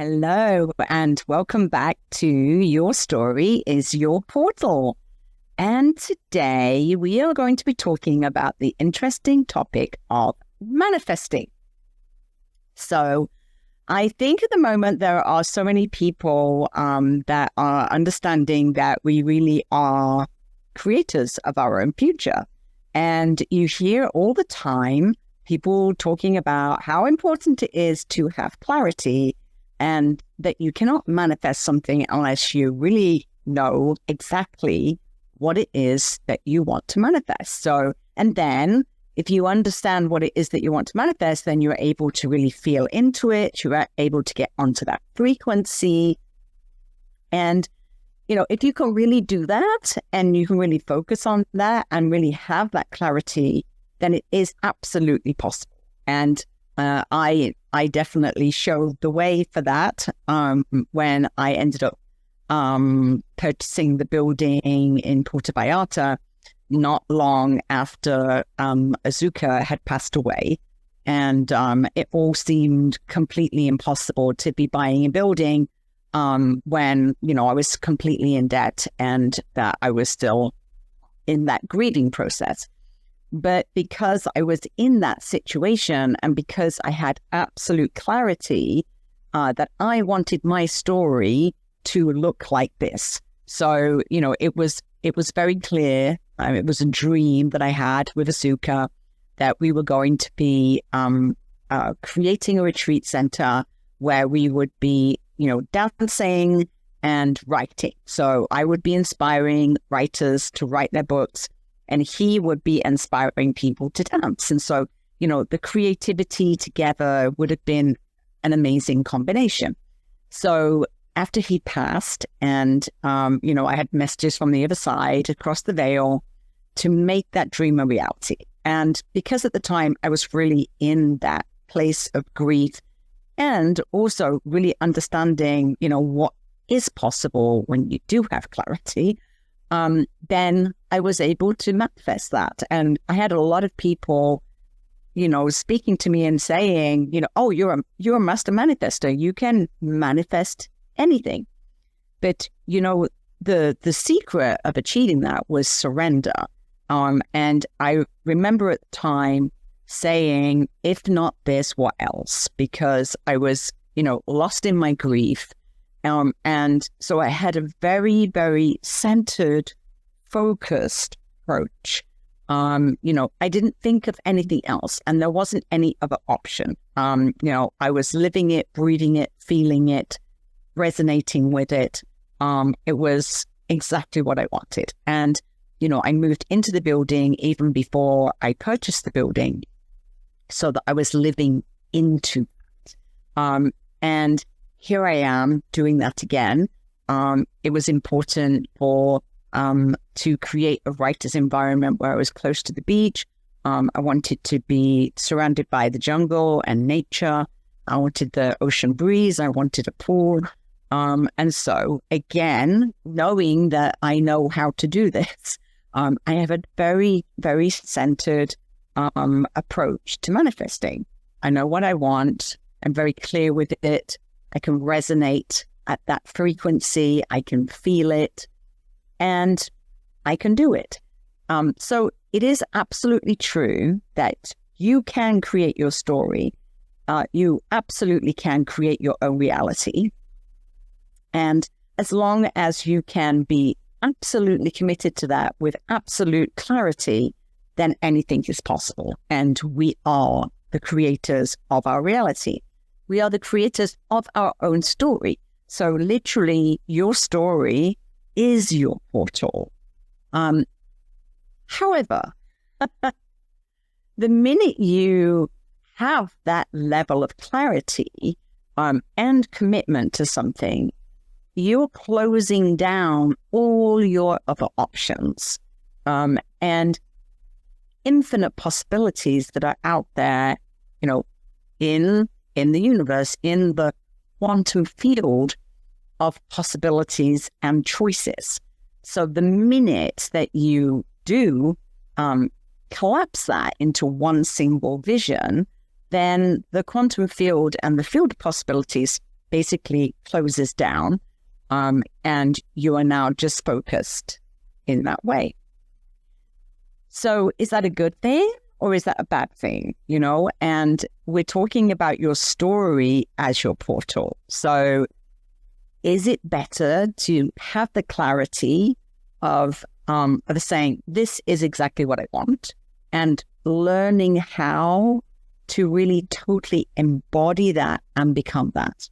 Hello, and welcome back to Your Story is Your Portal. And today we are going to be talking about the interesting topic of manifesting. So I think at the moment there are so many people that are understanding that we really are creators of our own future. And you hear all the time people talking about how important it is to have clarity and that you cannot manifest something unless you really know exactly what it is that you want to manifest. So, and then if you understand what it is that you want to manifest, then you're able to really feel into it. You're able to get onto that frequency. And, if you can really do that and you can really focus on that and really have that clarity, then it is absolutely possible. And I definitely showed the way for that when I ended up purchasing the building in Puerto Vallarta not long after Azuka had passed away. And it all seemed completely impossible to be buying a building when, I was completely in debt and that I was still in that grieving process. But because I was in that situation and because I had absolute clarity that I wanted my story to look like this. So, it was very clear. It was a dream that I had with Azuka that we were going to be creating a retreat center where we would be, dancing and writing. So I would be inspiring writers to write their books, and he would be inspiring people to dance. And so, the creativity together would have been an amazing combination. So after he passed and, I had messages from the other side across the veil to make that dream a reality. And because at the time I was really in that place of grief and also really understanding, what is possible when you do have clarity, then I was able to manifest that. And I had a lot of people, speaking to me and saying, oh, you're a master manifester. You can manifest anything. But, the secret of achieving that was surrender. And I remember at the time saying, if not this, what else? Because I was, lost in my grief. And so I had a very, very centered, focused approach. I didn't think of anything else, and there wasn't any other option. I was living it, breathing it, feeling it, resonating with it. It was exactly what I wanted. And, I moved into the building even before I purchased the building so that I was living into it. And here I am doing that again. It was important to create a writer's environment where I was close to the beach. I wanted to be surrounded by the jungle and nature. I wanted the ocean breeze. I wanted a pool. And so again, knowing that I know how to do this, I have a very, very centered approach to manifesting. I know what I want. I'm very clear with it. I can resonate at that frequency. I can feel it, and I can do it. So it is absolutely true that you can create your story. You absolutely can create your own reality. And as long as you can be absolutely committed to that with absolute clarity, then anything is possible. And we are the creators of our reality. We are the creators of our own story. So literally, your story is your portal. However, the minute you have that level of clarity and commitment to something, you're closing down all your other options and infinite possibilities that are out there, in the universe, in the quantum field of possibilities and choices. So the minute that you do collapse that into one single vision, then the quantum field and the field of possibilities basically closes down, and you are now just focused in that way. So is that a good thing or is that a bad thing? And we're talking about your story as your portal. So is it better to have the clarity of saying, this is exactly what I want, and learning how to really totally embody that and become that?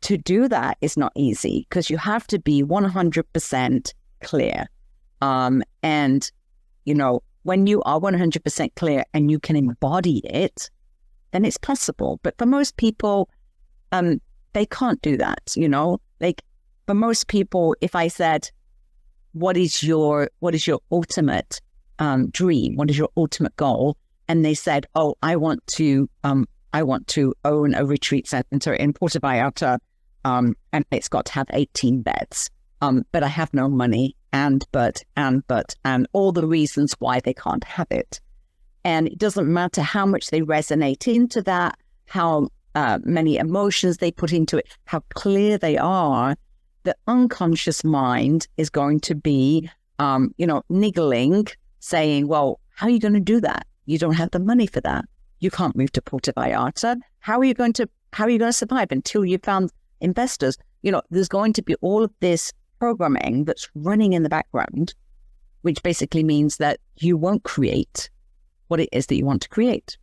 To do that is not easy because you have to be 100% clear. And, when you are 100% clear and you can embody it, then it's possible. But for most people, they can't do that, Like, for most people, if I said, what is your ultimate dream? What is your ultimate goal? And they said, oh, I want to own a retreat center in Puerto Vallarta, and it's got to have 18 beds. But I have no money, and all the reasons why they can't have it. And it doesn't matter how much they resonate into that, how many emotions they put into it, how clear they are, the unconscious mind is going to be, niggling, saying, well, how are you going to do that? You don't have the money for that. You can't move to Puerto Vallarta. How are you going to survive until you found investors? There's going to be all of this programming that's running in the background, which basically means that you won't create what it is that you want to create.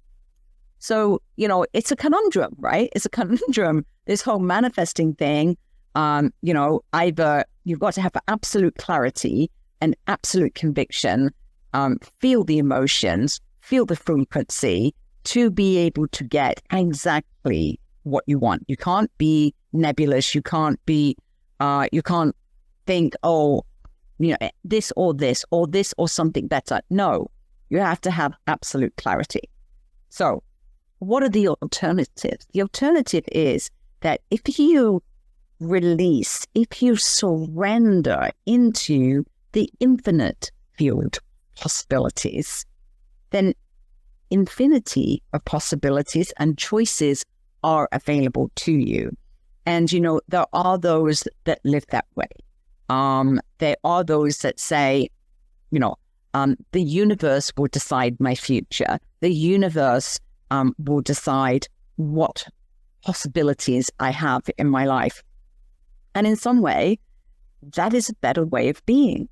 So, it's a conundrum, right? It's a conundrum, this whole manifesting thing. Either you've got to have absolute clarity and absolute conviction, feel the emotions, feel the frequency to be able to get exactly what you want. You can't be nebulous. You can't think, this or this or this or something better. No, you have to have absolute clarity. So what are the alternatives? The alternative is that if you release, if you surrender into the infinite field possibilities, then infinity of possibilities and choices are available to you. And, there are those that live that way. There are those that say, the universe will decide my future. The universe will decide what possibilities I have in my life. And in some way, that is a better way of being,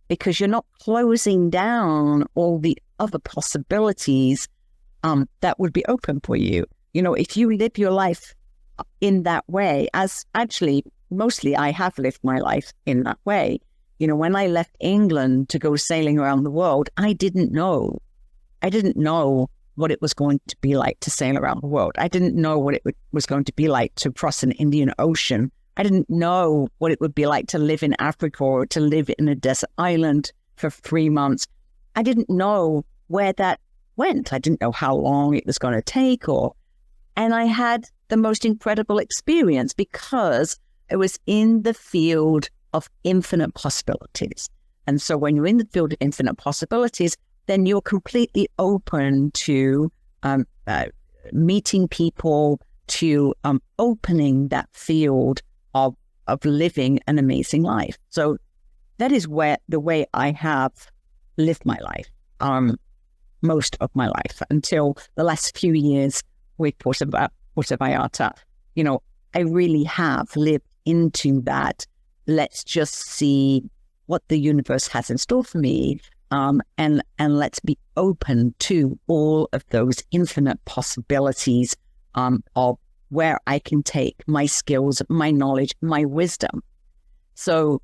because you're not closing down all the other possibilities that would be open for you. If you live your life in that way, as actually mostly I have lived my life in that way. When I left England to go sailing around the world, I didn't know what it was going to be like to sail around the world. I didn't know what it was going to be like to cross an Indian Ocean. I didn't know what it would be like to live in Africa or to live in a desert island for 3 months. I didn't know where that went. I didn't know how long it was going to take, and I had the most incredible experience because it was in the field of infinite possibilities. And so when you're in the field of infinite possibilities, then you're completely open to meeting people, to opening that field of living an amazing life. So that is the way I have lived my life, most of my life, until the last few years with Puerto Vallarta. I really have lived into that. Let's just see what the universe has in store for me, and let's be open to all of those infinite possibilities of where I can take my skills, my knowledge, my wisdom. So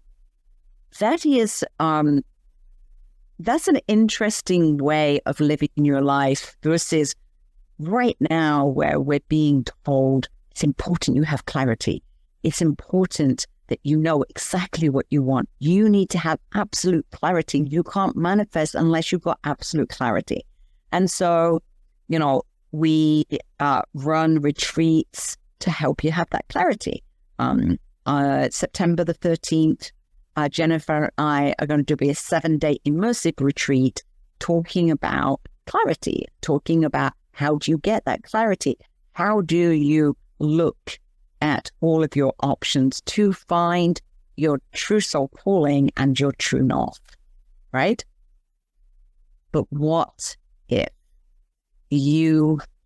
that is that's an interesting way of living your life versus right now where we're being told it's important you have clarity. It's important that you know exactly what you want. You need to have absolute clarity. You can't manifest unless you've got absolute clarity. And so, we run retreats to help you have that clarity. September the 13th, Jennifer and I are going to do a 7-day immersive retreat talking about clarity, talking about how do you get that clarity? How do you look at all of your options to find your true soul calling and your true north, right? But what if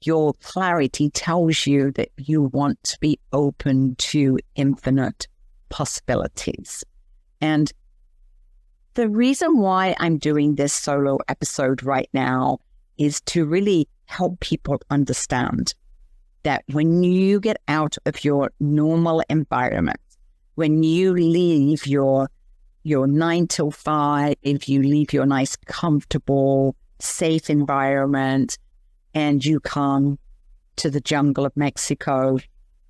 your clarity tells you that you want to be open to infinite possibilities? And the reason why I'm doing this solo episode right now is to really help people understand that when you get out of your normal environment, when you leave your 9 till 5, if you leave your nice, comfortable, safe environment, and you come to the jungle of Mexico,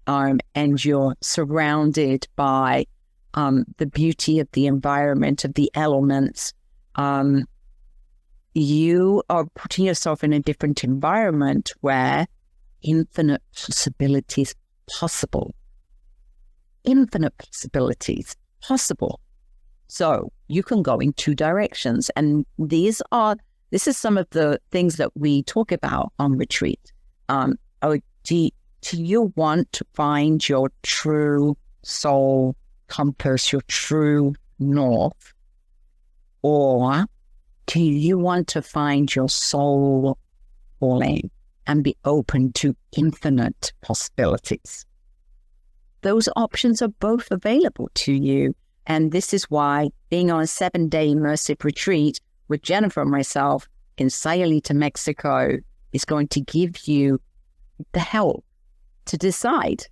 and you're surrounded by the beauty of the environment, of the elements, you are putting yourself in a different environment where infinite possibilities possible. Infinite possibilities possible. So you can go in 2 directions. And this is some of the things that we talk about on retreat. Do you want to find your true soul compass, your true north? Or do you want to find your soul calling and be open to infinite possibilities? Those options are both available to you. And this is why being on a 7-day immersive retreat with Jennifer and myself in Sayulita, Mexico, is going to give you the help to decide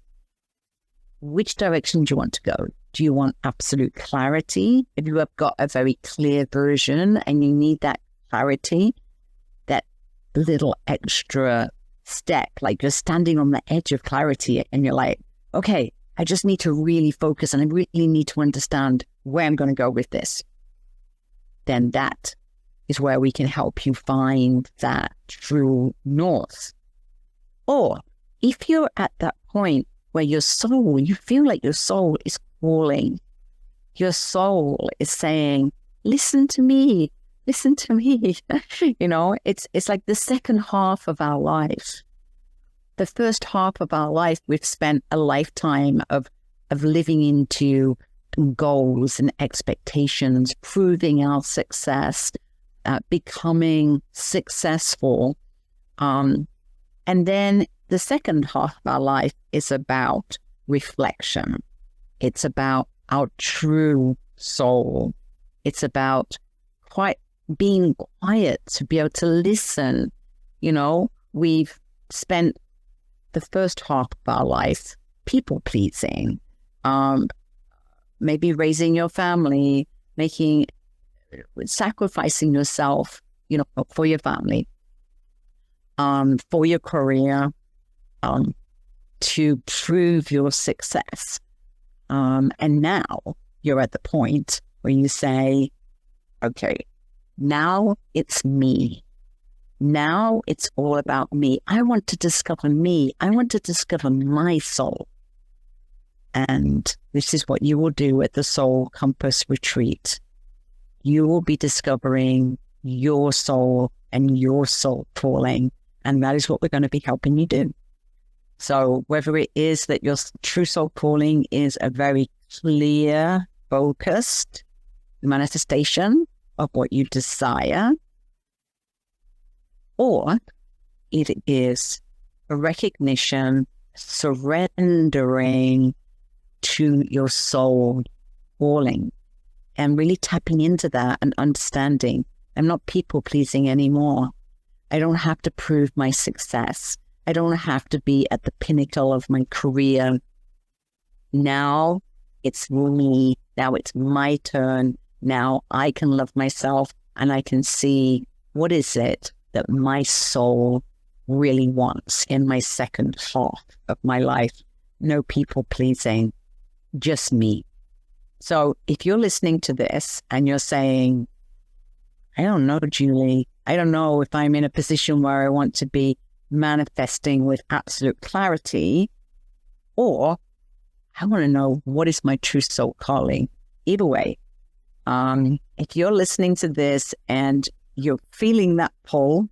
which direction do you want to go. Do you want absolute clarity? If you have got a very clear version and you need that clarity, that little extra step, like you're standing on the edge of clarity and you're like, okay, I just need to really focus and I really need to understand where I'm going to go with this. Then that is where we can help you find that true north. Or if you're at that point where your soul, you feel like your soul is calling, your soul is saying, listen to me, listen to me. You know, it's like the second half of our life. The first half of our life, we've spent a lifetime of living into goals and expectations, proving our success, becoming successful. And then the second half of our life is about reflection. It's about our true soul. It's about being quiet to be able to listen. You know, we've spent the first half of our life people pleasing, maybe raising your family, sacrificing yourself, you know, for your family, for your career, to prove your success. And now you're at the point where you say, okay, now it's me. Now it's all about me. I want to discover me. I want to discover my soul. And this is what you will do at the Soul Compass Retreat. You will be discovering your soul and your soul calling. And that is what we're going to be helping you do. So whether it is that your true soul calling is a very clear, focused manifestation of what you desire, or it is a recognition, surrendering to your soul calling and really tapping into that and understanding I'm not people pleasing anymore. I don't have to prove my success. I don't have to be at the pinnacle of my career. Now it's me. Now it's my turn. Now I can love myself and I can see what is it that my soul really wants in my second half of my life. No people pleasing, just me. So if you're listening to this and you're saying, I don't know, Julie, I don't know if I'm in a position where I want to be manifesting with absolute clarity, or I want to know what is my true soul calling. Either way, if you're listening to this and you're feeling that pull,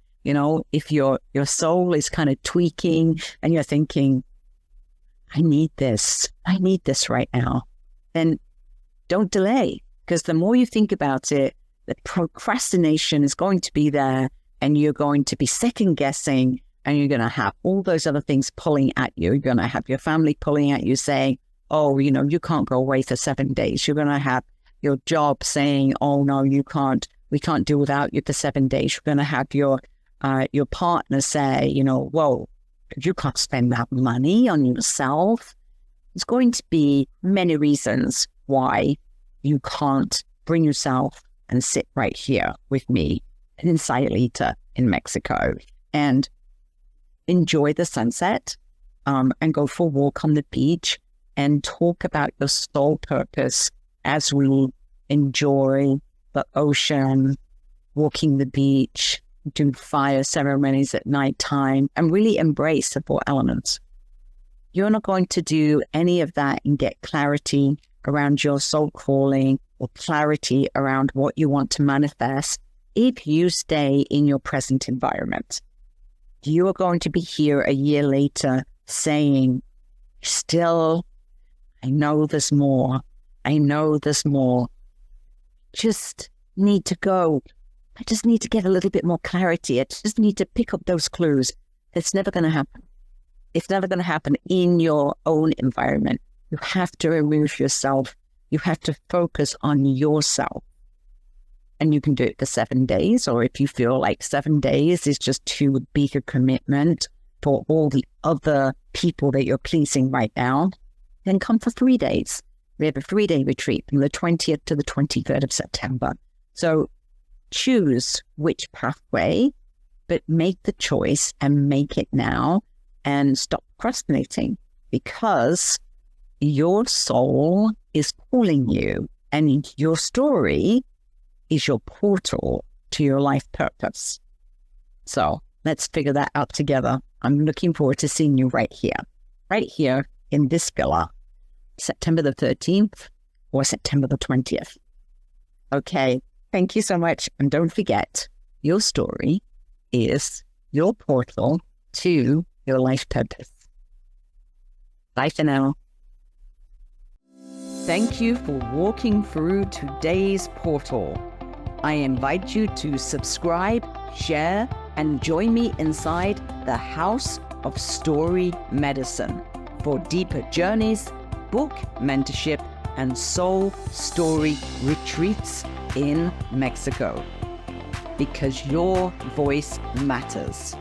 if your soul is kind of tweaking and you're thinking, I need this right now, then don't delay, because the more you think about it, the procrastination is going to be there, and you're going to be second guessing, and you're going to have all those other things pulling at you. You're going to have your family pulling at you saying, oh, you can't go away for 7 days. You're going to have your job saying, oh, no, you can't. We can't do without you for 7 days. You're going to have your partner say, whoa, you can't spend that money on yourself. There's going to be many reasons why you can't bring yourself and sit right here with me in Sayulita in Mexico and enjoy the sunset and go for a walk on the beach and talk about your soul purpose as we enjoy the ocean, walking the beach, do fire ceremonies at nighttime, and really embrace the 4 elements. You're not going to do any of that and get clarity around your soul calling or clarity around what you want to manifest if you stay in your present environment. You are going to be here a year later saying, still, I know there's more. Just need to go. I just need to get a little bit more clarity. I just need to pick up those clues. It's never going to happen. It's never going to happen in your own environment. You have to remove yourself. You have to focus on yourself. And you can do it for 7 days, or if you feel like 7 days is just too big a commitment for all the other people that you're pleasing right now, then come for 3 days. We have a 3-day retreat from the 20th to the 23rd of September. So choose which pathway, but make the choice and make it now and stop procrastinating, because your soul is calling you and your story is your portal to your life purpose. So let's figure that out together. I'm looking forward to seeing you right here in this villa, September the 13th or September the 20th. Okay, thank you so much. And don't forget, your story is your portal to your life purpose. Bye for now. Thank you for walking through today's portal. I invite you to subscribe, share, and join me inside the House of Story Medicine for deeper journeys, book mentorship, and soul story retreats in Mexico. Because your voice matters.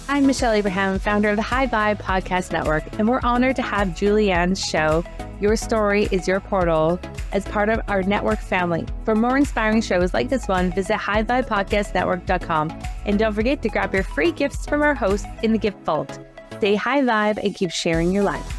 I'm Michelle Abraham, founder of the High Vibe Podcast Network, and we're honored to have Julianne's show, Your Story is Your Portal, as part of our network family. For more inspiring shows like this one, visit highvibepodcastnetwork.com, and don't forget to grab your free gifts from our hosts in the gift vault. Stay high vibe and keep sharing your life.